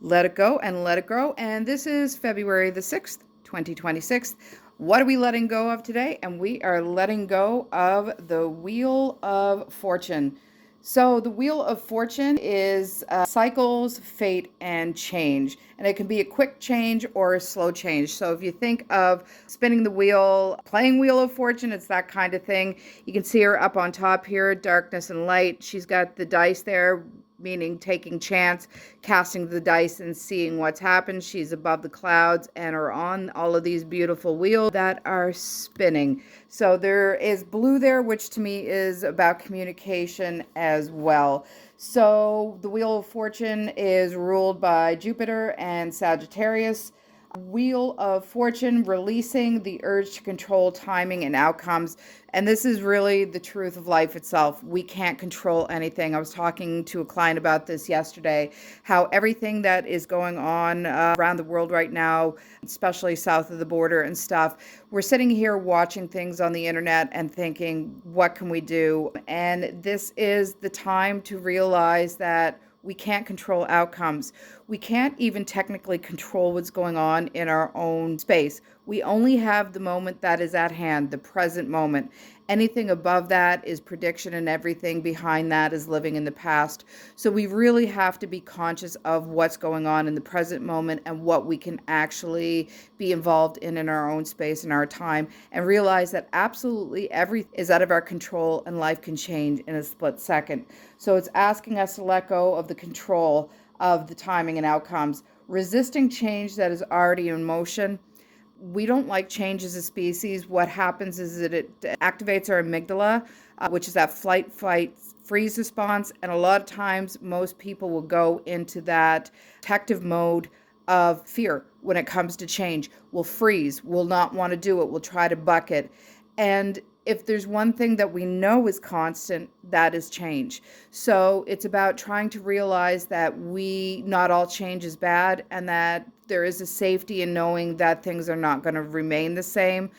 Let it go and let it grow. And this is February the 6th, 2026. What are we letting go of today? And we are letting go of the Wheel of Fortune. So the Wheel of Fortune is cycles, fate, and change. And it can be a quick change or a slow change. So if you think of spinning the wheel, playing Wheel of Fortune, it's that kind of thing. You can see her up on top here, darkness and light. She's got the dice there, meaning taking chance, casting the dice and seeing what's happened. She's above the clouds and are on all of these beautiful wheels that are spinning. So there is blue there, which to me is about communication as well. So the Wheel of Fortune is ruled by Jupiter and Sagittarius. Wheel of Fortune, releasing the urge to control timing and outcomes. And this is really the truth of life itself. We can't control anything. I was talking to a client about this yesterday, how everything that is going on around the world right now, especially south of the border and stuff, we're sitting here watching things on the internet and thinking, what can we do? And this is the time to realize that we can't control outcomes. We can't even technically control what's going on in our own space. We only have the moment that is at hand, the present moment. Anything above that is prediction, and everything behind that is living in the past. So we really have to be conscious of what's going on in the present moment and what we can actually be involved in our own space and our time, and realize that absolutely everything is out of our control and life can change in a split second. So it's asking us to let go of the control of the timing and outcomes, resisting change that is already in motion. We don't like change as a species. What happens is that it activates our amygdala, which is that flight, fight, freeze response. And a lot of times, most people will go into that protective mode of fear when it comes to change. We'll freeze, we'll not want to do it, we'll try to buck it. And if there's one thing that we know is constant, that is change. So it's about trying to realize that not all change is bad, and that there is a safety in knowing that things are not going to remain the same,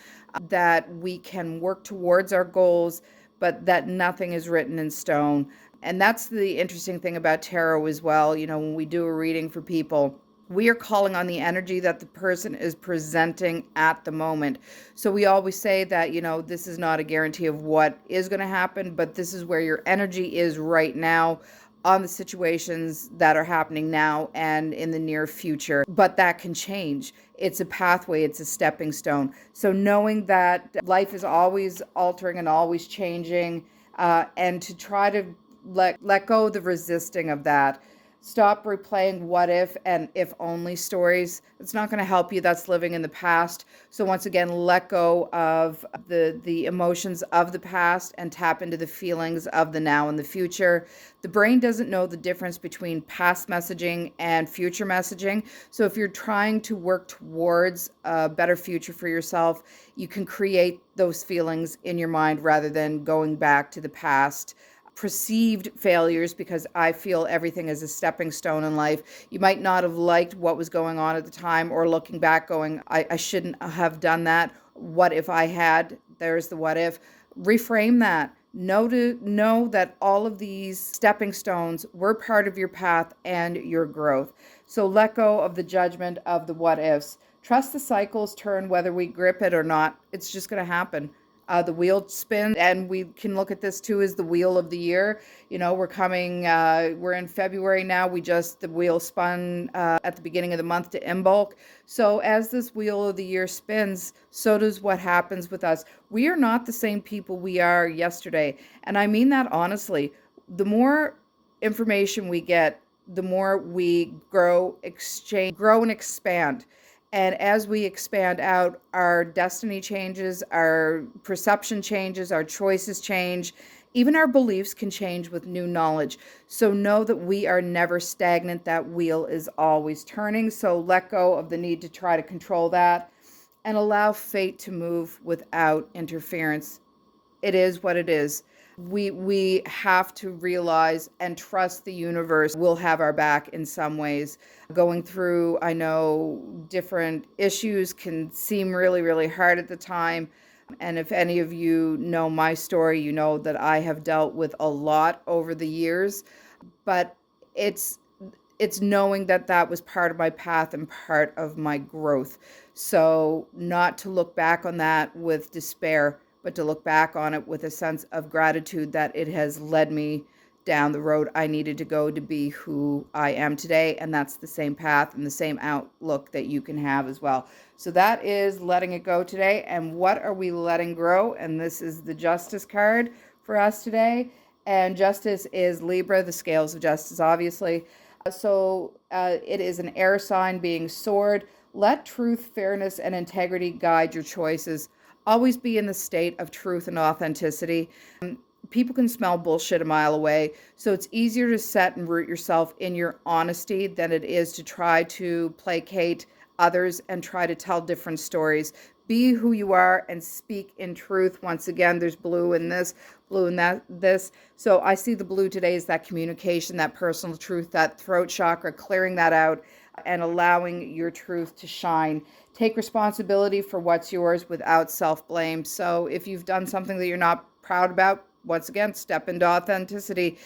that we can work towards our goals, but that nothing is written in stone. And that's the interesting thing about tarot as well. You know, when we do a reading for people, we are calling on the energy that the person is presenting at the moment. So we always say that, you know, this is not a guarantee of what is going to happen, but this is where your energy is right now on the situations that are happening now and in the near future. But that can change. It's a pathway, it's a stepping stone. So knowing that life is always altering and always changing, and to try to let go of the resisting of that. Stop replaying what if and if only stories. It's not going to help you. That's living in the past. So once again, let go of the emotions of the past and tap into the feelings of the now and the future. The brain doesn't know the difference between past messaging and future messaging. So if you're trying to work towards a better future for yourself, you can create those feelings in your mind rather than going back to the past perceived failures, because I feel everything is a stepping stone in life. You might not have liked what was going on at the time, or looking back going, I shouldn't have done that. What if I had? There's the what if. Reframe that. Know that all of these stepping stones were part of your path and your growth. So let go of the judgment of the what ifs. Trust the cycles turn whether we grip it or not. It's just going to happen. The wheel spins, and we can look at this too as the wheel of the year. You know, we're in February now. The wheel spun at the beginning of the month to Imbolc. So as this wheel of the year spins, so does what happens with us. We are not the same people we are yesterday. And I mean that honestly. The more information we get, the more we grow and expand. And as we expand out, our destiny changes, our perception changes, our choices change, even our beliefs can change with new knowledge. So know that we are never stagnant. That wheel is always turning. So let go of the need to try to control that and allow fate to move without interference. It is what it is. We have to realize and trust the universe will have our back in some ways. Going through, I know different issues can seem really, really hard at the time. And if any of you know my story, you know that I have dealt with a lot over the years. But it's it's knowing that that was part of my path and part of my growth. So not to look back on that with despair, but to look back on it with a sense of gratitude that it has led me down the road I needed to go to be who I am today. And that's the same path and the same outlook that you can have as well. So that is letting it go today. And what are we letting grow? And this is the Justice card for us today. And Justice is Libra, the scales of justice, obviously. It is an air sign being soared. Let truth, fairness, and integrity guide your choices. Always be in the state of truth and authenticity. People can smell bullshit a mile away, so it's easier to set and root yourself in your honesty than it is to try to placate others and try to tell different stories. Be who you are and speak in truth. Once again, there's blue in this, blue in this. So I see the blue today is that communication, that personal truth, that throat chakra, clearing that out and allowing your truth to shine. Take responsibility for what's yours without self-blame. So if you've done something that you're not proud about, once again, step into authenticity.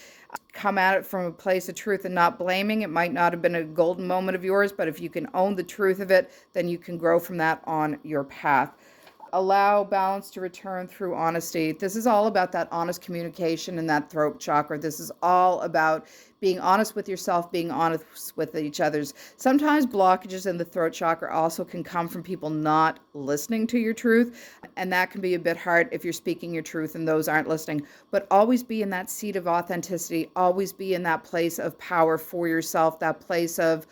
Come at it from a place of truth and not blaming. It might not have been a golden moment of yours, but if you can own the truth of it, then you can grow from that on your path. Allow balance to return through honesty. This is all about that honest communication and that throat chakra. This is all about being honest with yourself, being honest with each other's. Sometimes blockages in the throat chakra also can come from people not listening to your truth, and that can be a bit hard if you're speaking your truth and those aren't listening. But always be in that seat of authenticity. Always be in that place of power for yourself, that place of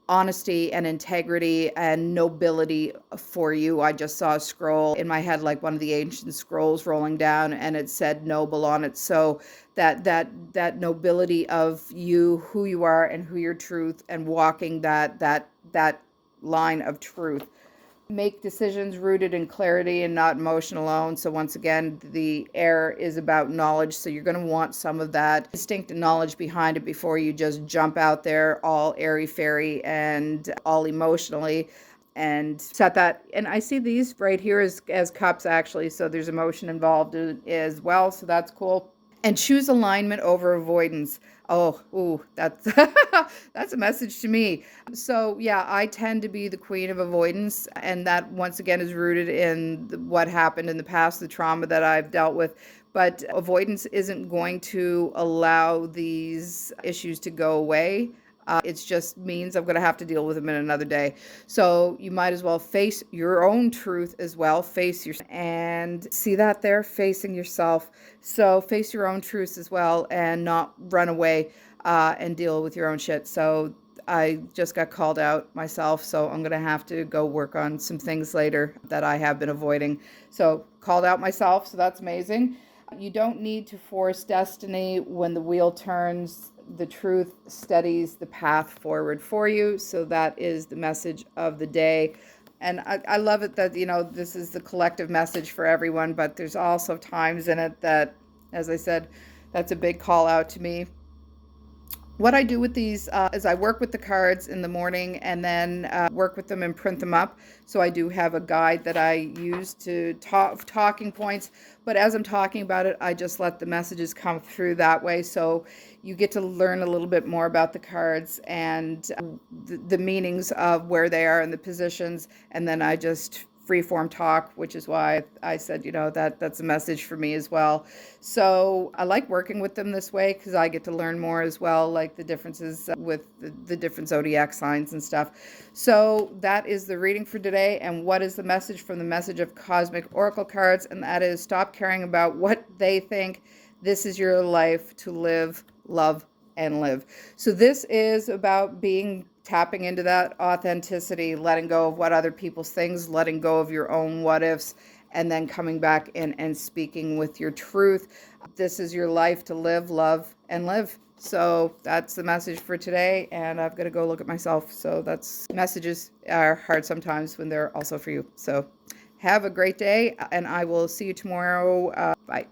honesty and integrity and nobility for you. I just saw a scroll in my head, like one of the ancient scrolls rolling down, and it said noble on it. So that nobility of you, who you are and who your truth, and walking that line of truth. Make decisions rooted in clarity and not emotion alone. So once again, the air is about knowledge. So you're going to want some of that instinct and knowledge behind it before you just jump out there all airy-fairy and all emotionally and set that. And I see these right here as cups, actually. So there's emotion involved as well. So that's cool. And choose alignment over avoidance. Oh, ooh, that's that's a message to me. So yeah, I tend to be the queen of avoidance, and that once again is rooted in what happened in the past, the trauma that I've dealt with. But avoidance isn't going to allow these issues to go away. It just means I'm going to have to deal with them in another day. So you might as well face your own truth as well. Face your, and see that there, facing yourself. So face your own truths as well and not run away and deal with your own shit. So I just got called out myself, so I'm going to have to go work on some things later that I have been avoiding. So called out myself, so that's amazing. You don't need to force destiny. When the wheel turns, the truth steadies the path forward for you. So that is the message of the day. And I love it that, this is the collective message for everyone, but there's also times in it that, as I said, that's a big call out to me. What I do with these is I work with the cards in the morning and then work with them and print them up. So I do have a guide that I use to talking points. But as I'm talking about it, I just let the messages come through that way. So you get to learn a little bit more about the cards and the meanings of where they are and the positions. And then I just freeform talk, which is why I said, that's a message for me as well. So I like working with them this way because I get to learn more as well, like the differences with the different zodiac signs and stuff. So that is the reading for today. And what is the message from the message of Cosmic Oracle cards? And that is, stop caring about what they think. This is your life to live, love, and live. So this is about tapping into that authenticity, letting go of what other people's things, letting go of your own what ifs, and then coming back in and speaking with your truth. This is your life to live, love, and live. So that's the message for today, and I've got to go look at myself. So messages are hard sometimes when they're also for you. So have a great day, and I will see you tomorrow. Bye.